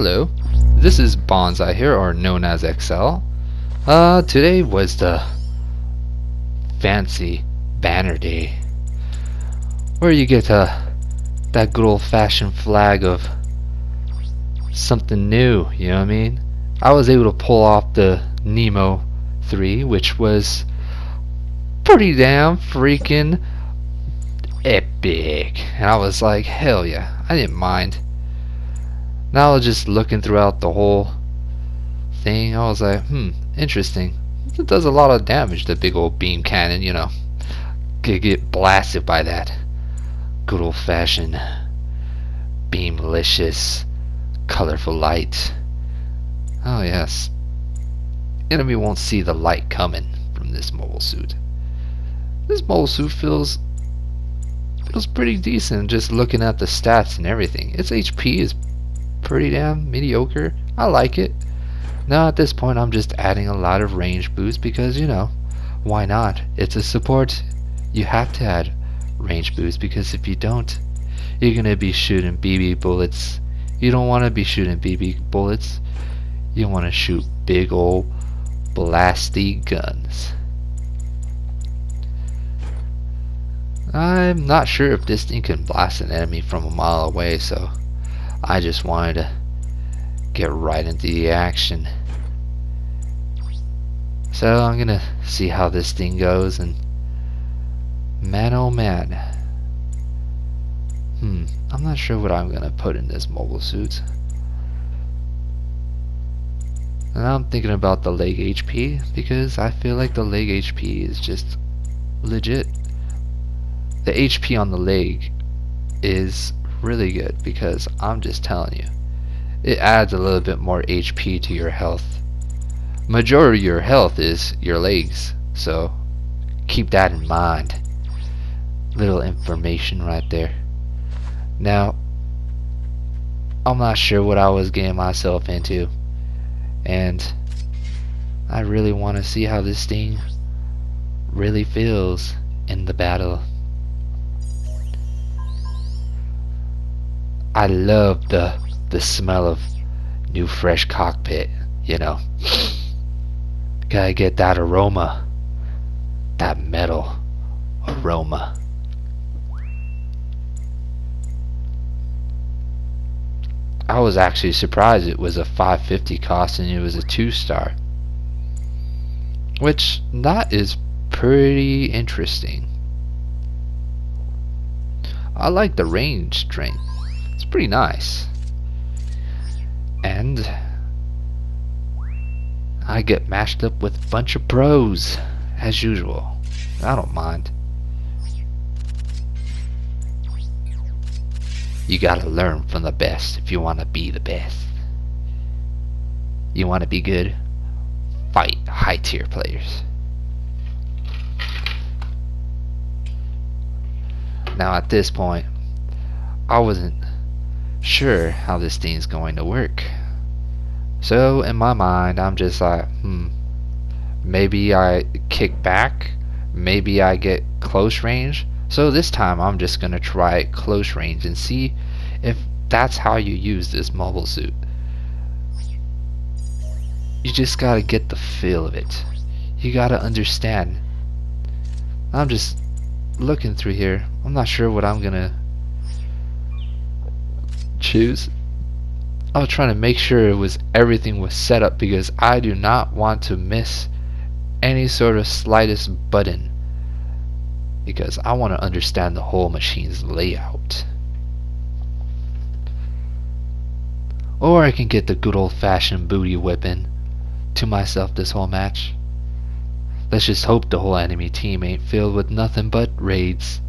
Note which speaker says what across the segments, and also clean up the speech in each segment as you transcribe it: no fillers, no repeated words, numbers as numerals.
Speaker 1: Hello, this is Bonsai here, or known as XL. Today was the fancy banner day, where you get that good old-fashioned flag of something new, you know what I mean? I was able to pull off the Nemo 3, which was pretty damn freaking epic. And I was like, hell yeah, I didn't mind. Now I was just looking throughout the whole thing, I was like, interesting. It does a lot of damage, the big old beam cannon, you know. Could get blasted by that good old fashioned beamlicious colorful light. Oh yes. Enemy won't see the light coming from this mobile suit. This mobile suit feels pretty decent just looking at the stats and everything. Its HP is pretty damn mediocre. I like it. Now at this point I'm just adding a lot of range boost because, you know, why not? It's a support. You have to add range boost because if you don't, you're gonna be shooting BB bullets. You don't want to be shooting BB bullets. You want to shoot big old blasty guns. I'm not sure if this thing can blast an enemy from a mile away, so I just wanted to get right into the action. So I'm gonna see how this thing goes, and man oh man, I'm not sure what I'm gonna put in this mobile suit. And I'm thinking about the leg HP because I feel like the leg HP is just legit. The HP on the leg is really good because I'm just telling you, it adds a little bit more HP to your health. Majority of your health is your legs, so keep that in mind. Little information right there. Now, I'm not sure what I was getting myself into, and I really want to see how this thing really feels in the battle. I love the smell of new fresh cockpit, you know. Gotta get that aroma, that metal aroma. I was actually surprised it was a 550 cost and it was a 2-star, which that is pretty interesting. I like the range strength. It's pretty nice. And I get matched up with a bunch of pros as usual. I don't mind. You gotta learn from the best if you want to be the best. You want to be good? Fight high tier players. Now at this point, I wasn't sure how this thing's going to work. So in my mind, I'm just like, maybe I kick back, maybe I get close range. So this time I'm just gonna try close range and see if that's how you use this mobile suit. You just gotta get the feel of it. You gotta understand. I'm just looking through here. I'm not sure what I'm gonna choose. I was trying to make sure everything was set up because I do not want to miss any sort of slightest button, because I want to understand the whole machine's layout. Or I can get the good old-fashioned booty whipping to myself this whole match. Let's just hope the whole enemy team ain't filled with nothing but raids.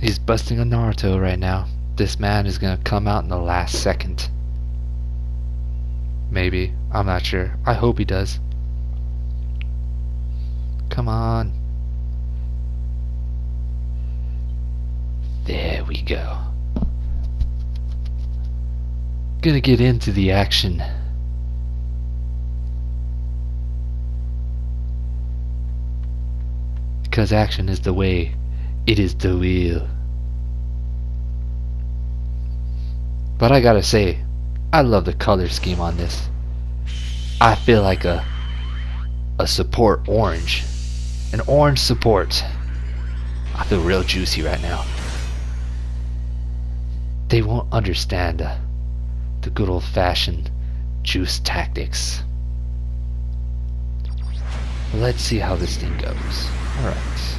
Speaker 1: He's busting a Naruto right now. This man is gonna come out in the last second. Maybe. I'm not sure. I hope he does. Come on. There we go. gonna get into the action. Because action is the way. It is the will. But I gotta say, I love the color scheme on this. I feel like a support orange. An orange support. I feel real juicy right now. They won't understand the good old-fashioned juice tactics. Let's see how this thing goes. Alright.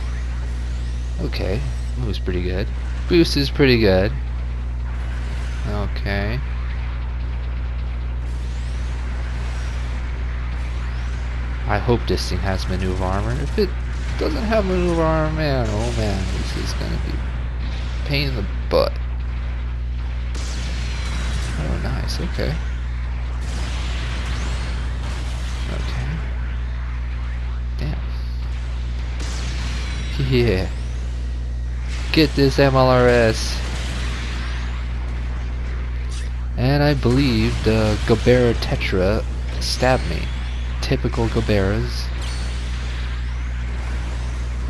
Speaker 1: Okay. Moves pretty good. Boost is pretty good. Okay. I hope this thing has maneuver armor. If it doesn't have maneuver armor, man, oh man, this is gonna be a pain in the butt. Oh, nice. Okay. Okay. Damn. Yeah. Get this MLRS. And I believe the Gabera Tetra stabbed me. Typical Gaberas.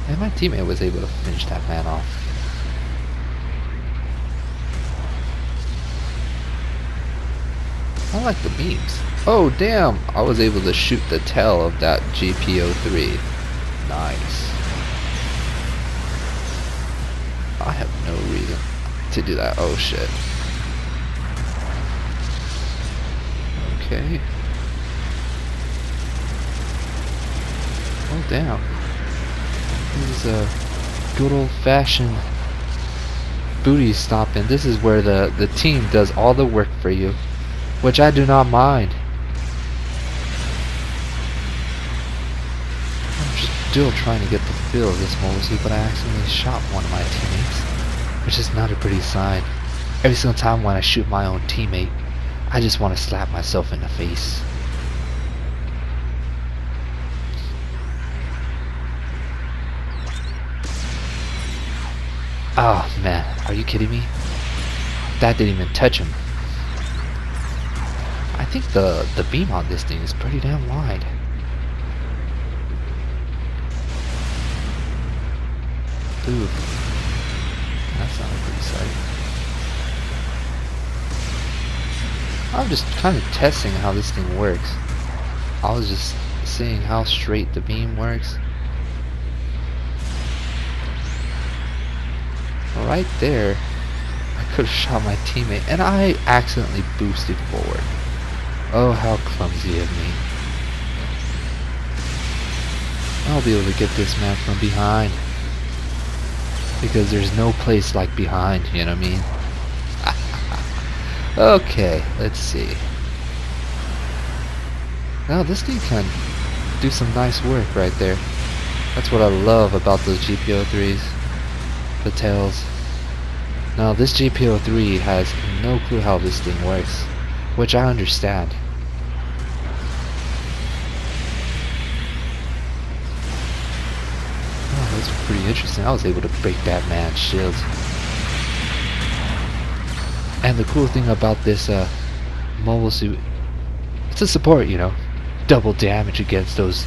Speaker 1: And my teammate was able to finish that man off. I like the beams. Oh damn! I was able to shoot the tail of that GPO3. Nice. I have no reason to do that. Oh shit. Okay. Oh damn. This is a good old-fashioned booty stomping. This is where the team does all the work for you, which I do not mind. I'm just still trying to get the feel of this mobile suit, but I accidentally shot one of my teammates, which is not a pretty sign. Every single time when I shoot my own teammate, I just want to slap myself in the face. Oh man, are you kidding me? That didn't even touch him. I think the beam on this thing is pretty damn wide. Ooh, that's not a pretty sight. I'm just kind of testing how this thing works. I was just seeing how straight the beam works. Right there, I could have shot my teammate, and I accidentally boosted forward. Oh, how clumsy of me. I'll be able to get this man from behind, because there's no place like behind, you know what I mean? Okay, let's see. Now this thing can do some nice work right there. That's what I love about those GPO3s. The tails. Now this GPO3 has no clue how this thing works, which I understand. Oh, that's pretty interesting. I was able to break that man's shield. And the cool thing about this mobile suit, it's a support, you know. Double damage against those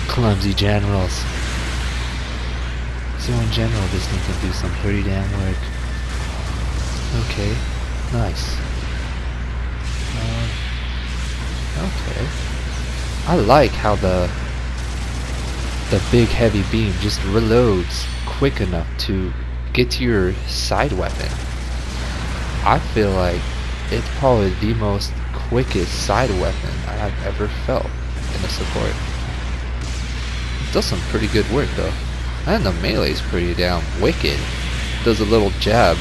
Speaker 1: clumsy generals. So in general, this thing can do some pretty damn work. Okay, nice. Okay. I like how the big heavy beam just reloads quick enough to get to your side weapon. I feel like it's probably the most quickest side weapon I've ever felt in a support. It does some pretty good work though. And the melee's pretty damn wicked. Does a little jab.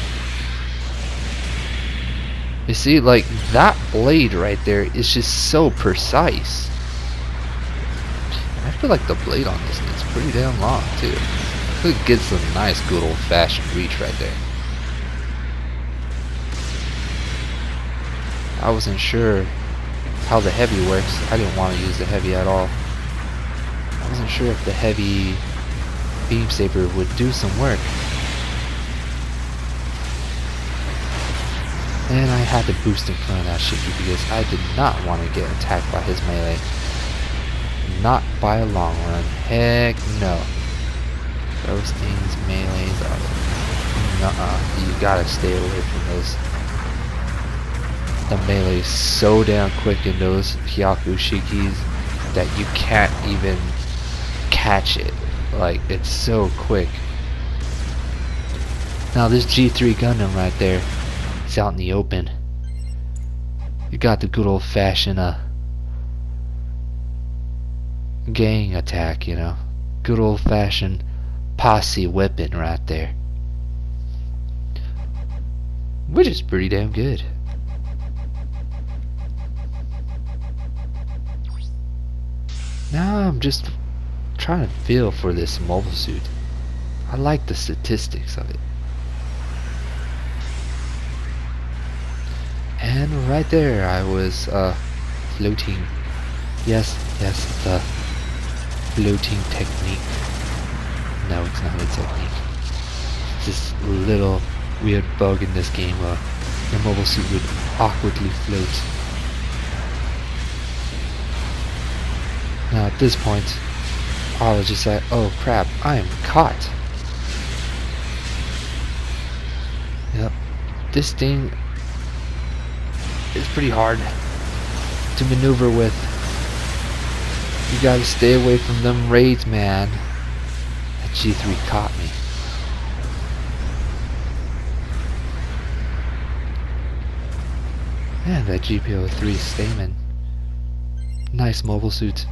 Speaker 1: You see, like, that blade right there is just so precise. I feel like the blade on this thing's pretty damn long too. It gets some nice good old fashioned reach right there. I wasn't sure how the heavy works. I didn't want to use the heavy at all. I wasn't sure if the heavy beam saber would do some work. And I had to boost in front of that Shiki because I did not want to get attacked by his melee. Not by a long run. Heck no. Those things, melees are... nuh-uh. You gotta stay away from those. The melee is so damn quick in those Hyaku Shikis that you can't even catch it. Like, it's so quick. Now this G3 Gundam right there, it's out in the open. You got the good old-fashioned gang attack, you know. Good old-fashioned posse whipping right there. Which is pretty damn good. Now I'm just trying to feel for this mobile suit. I like the statistics of it. And right there I was floating. Yes, the floating technique. No, it's not a technique. It's this little weird bug in this game where your mobile suit would awkwardly float. Now at this point, I was just like, oh crap, I am caught. Yep, this thing is pretty hard to maneuver with. You gotta stay away from them raids, man. That G3 caught me. Man, that GPO3 Stamen. Nice mobile suit.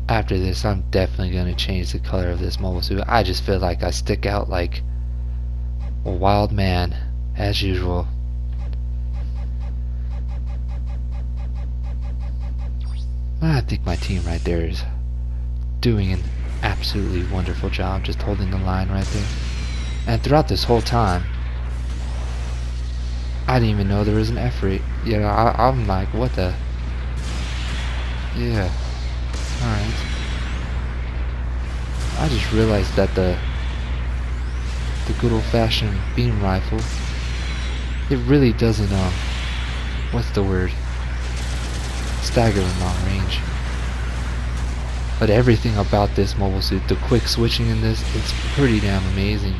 Speaker 1: After this, I'm definitely going to change the color of this mobile suit. I just feel like I stick out like a wild man, as usual. I think my team right there is doing an absolutely wonderful job just holding the line right there. And throughout this whole time, I didn't even know there was an F rate. You know, I'm like, what the? Yeah. Alright. I just realized that the good old-fashioned beam rifle, it really doesn't, what's the word? Stagger in long range. But everything about this mobile suit, the quick switching in this, it's pretty damn amazing.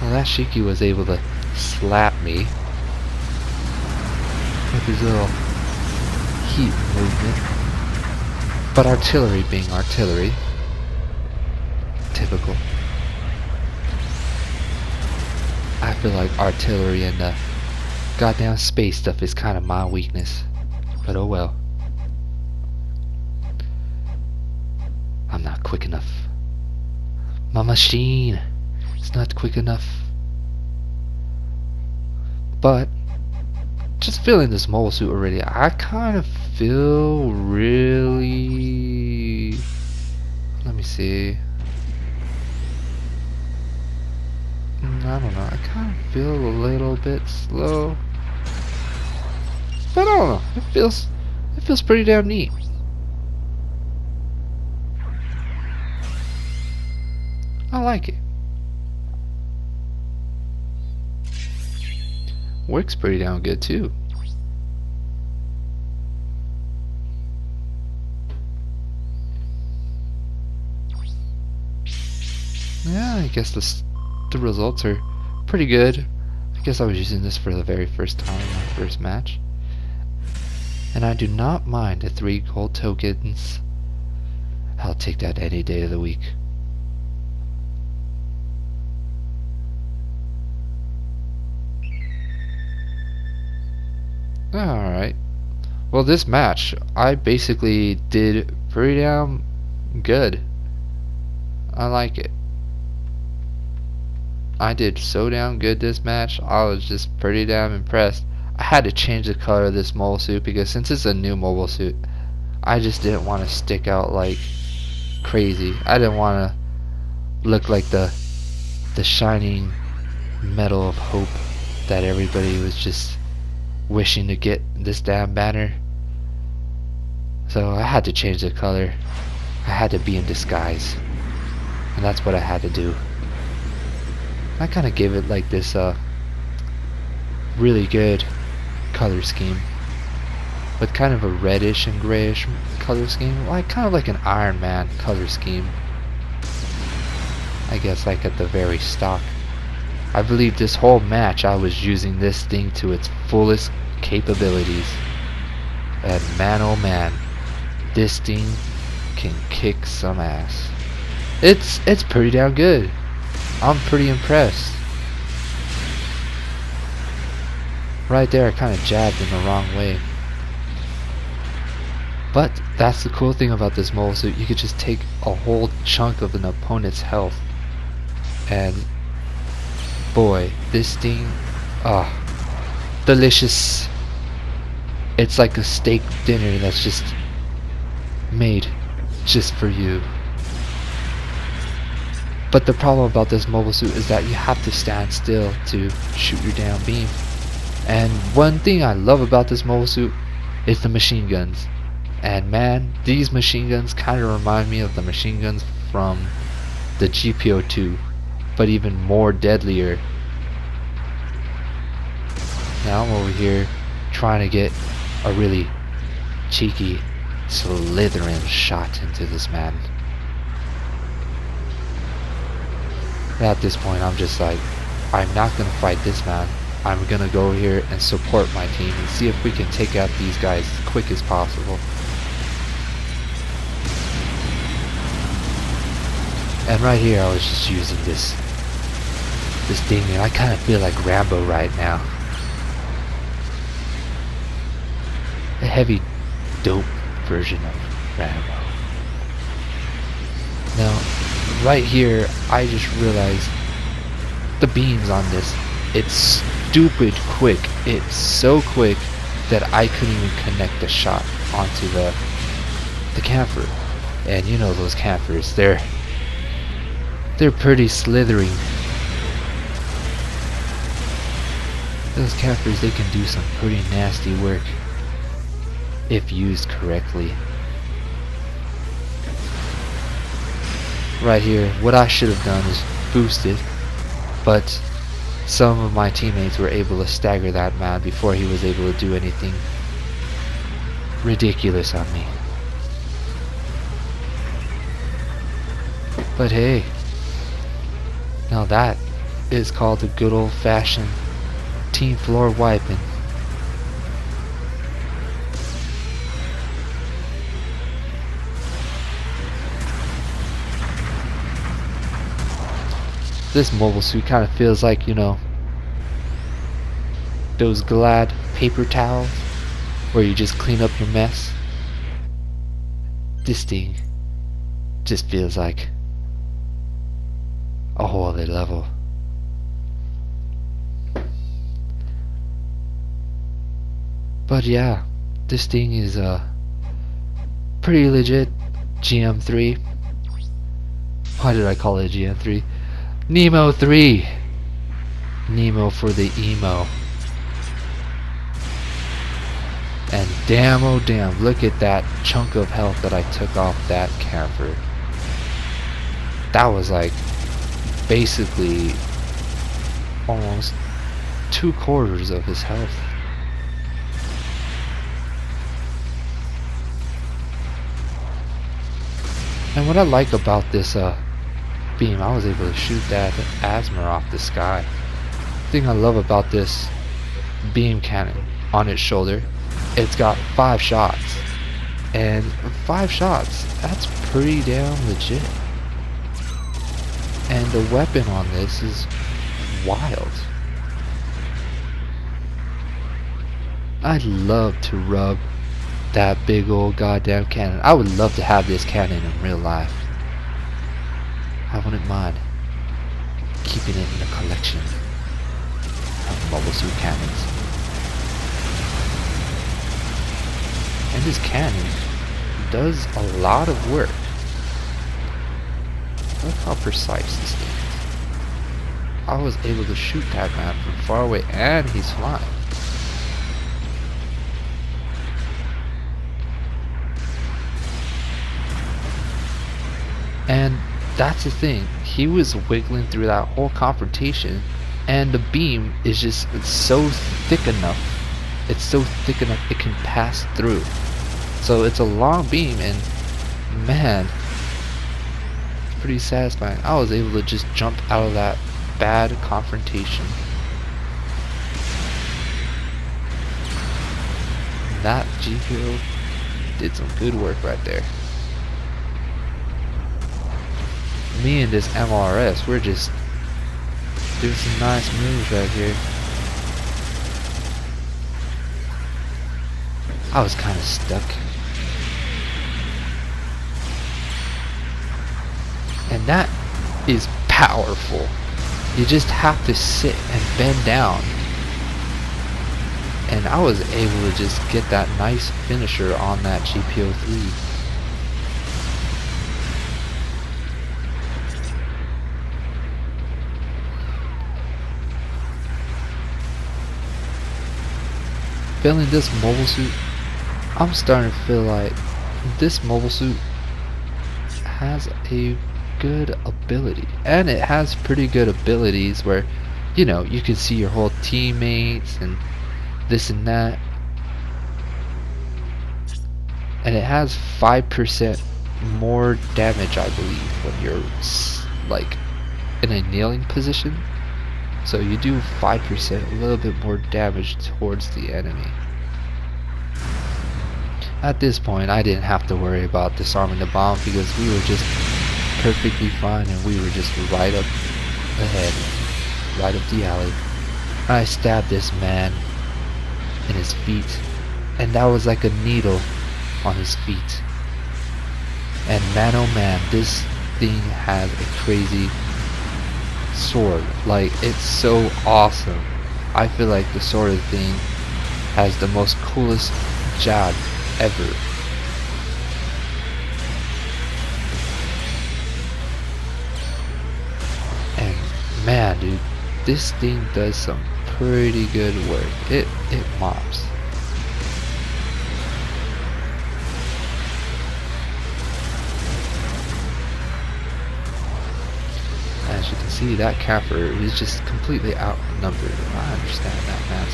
Speaker 1: Well, that Shiki was able to slap me with his little heat movement. But artillery being artillery, typical. I feel like artillery and the goddamn space stuff is kind of my weakness. But oh well. I'm not quick enough. My machine is not quick enough. But just feeling this mobile suit already, I kind of feel really... Let me see. I don't know. I kind of feel a little bit slow. But I don't know. It feels pretty damn neat. I like it. Works pretty damn good too. Yeah, I guess the results are pretty good. I guess I was using this for the very first time in my first match. And I do not mind the 3 gold tokens. I'll take that any day of the week. Alright. Well, this match, I basically did pretty damn good. I like it. I did so damn good this match. I was just pretty damn impressed. I had to change the color of this mobile suit because since it's a new mobile suit, I just didn't want to stick out like crazy. I didn't want to look like the shining medal of hope that everybody was just wishing to get this damn banner. So I had to change the color. I had to be in disguise, and that's what I had to do. I kind of gave it like this really good color scheme, with kind of a reddish and grayish color scheme, like kind of like an Iron Man color scheme. I guess like at the very stock. I believe this whole match I was using this thing to its fullest capabilities. And man oh man, this thing can kick some ass. It's pretty damn good. I'm pretty impressed. Right there I kinda jabbed in the wrong way. But that's the cool thing about this mobile suit. You could just take a whole chunk of an opponent's health. And boy, this thing, delicious. It's like a steak dinner that's just made just for you. But the problem about this mobile suit is that you have to stand still to shoot your damn beam. And one thing I love about this mobile suit is the machine guns. And man, these machine guns kind of remind me of the machine guns from the GPO2, but even more deadlier. Now I'm over here trying to get a really cheeky, slithering shot into this man. At this point I'm just like, I'm not gonna fight this man. I'm gonna go here and support my team and see if we can take out these guys as quick as possible. And right here I was just using this thing, and I kind of feel like Rambo right now. A heavy dope version of Rambo. Now, right here I just realized the beams on this, it's stupid quick. It's so quick that I couldn't even connect the shot onto the camphor. And you know those camphors, they're pretty slithering. Those camphors, they can do some pretty nasty work if used correctly. Right here, what I should have done is boosted, but some of my teammates were able to stagger that man before he was able to do anything ridiculous on me. But hey, now that is called the good old-fashioned team floor wiping. This mobile suit kind of feels like, you know, those Glad paper towels where you just clean up your mess. This thing just feels like a whole other level. But yeah, this thing is pretty legit. GM3. Why did I call it GM3? Nemo 3. Nemo for the emo. And damn oh damn, look at that chunk of health that I took off that camphor. That was like basically almost 2/4 of his health. And what I like about this beam, I was able to shoot that asthma off the sky. The thing I love about this beam cannon on its shoulder, it's got 5 shots. And 5 shots, that's pretty damn legit. And the weapon on this is wild. I'd love to rub that big old goddamn cannon. I would love to have this cannon in real life. I wouldn't mind keeping it in a collection of mobile suit cannons. And this cannon does a lot of work. Look how precise this thing is. I was able to shoot that man from far away, and he's flying. And that's the thing, he was wiggling through that whole confrontation, and the beam is just, it's so thick enough, it can pass through. So it's a long beam, and man, it's pretty satisfying. I was able to just jump out of that bad confrontation. That GPO did some good work right there. Me and this MRS, we're just doing some nice moves right here. I was kind of stuck. And that is powerful. You just have to sit and bend down. And I was able to just get that nice finisher on that GPO-3. Feeling this mobile suit, I'm starting to feel like this mobile suit has a good ability, and it has pretty good abilities where, you know, you can see your whole teammates and this and that, and it has 5% more damage, I believe, when you're like in a kneeling position. So you do 5%, a little bit more damage towards the enemy. At this point, I didn't have to worry about disarming the bomb because we were just perfectly fine, and we were just right up ahead, right up the alley. I stabbed this man in his feet, and that was like a needle on his feet. And man, oh man, this thing has a crazy sword. Like, it's so awesome. I feel like the sword thing has the most coolest jab ever. And man, dude, this thing does some pretty good work. It mops. As you can see, that camper is just completely outnumbered. I understand that, man.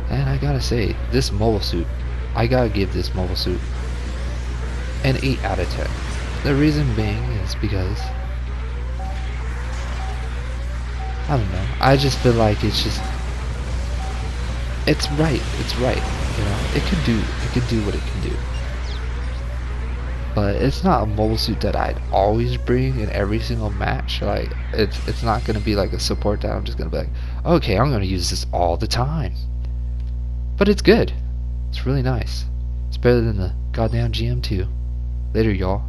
Speaker 1: And I gotta say, this mobile suit, I gotta give this mobile suit an 8 out of 10. The reason being is because, I don't know, I just feel like it's just, it's right, you know, it can do what it can do. But it's not a mobile suit that I'd always bring in every single match. Like, it's not gonna be like a support that I'm just gonna be like, okay, I'm gonna use this all the time. But it's good. It's really nice. It's better than the goddamn GM2. Later, y'all.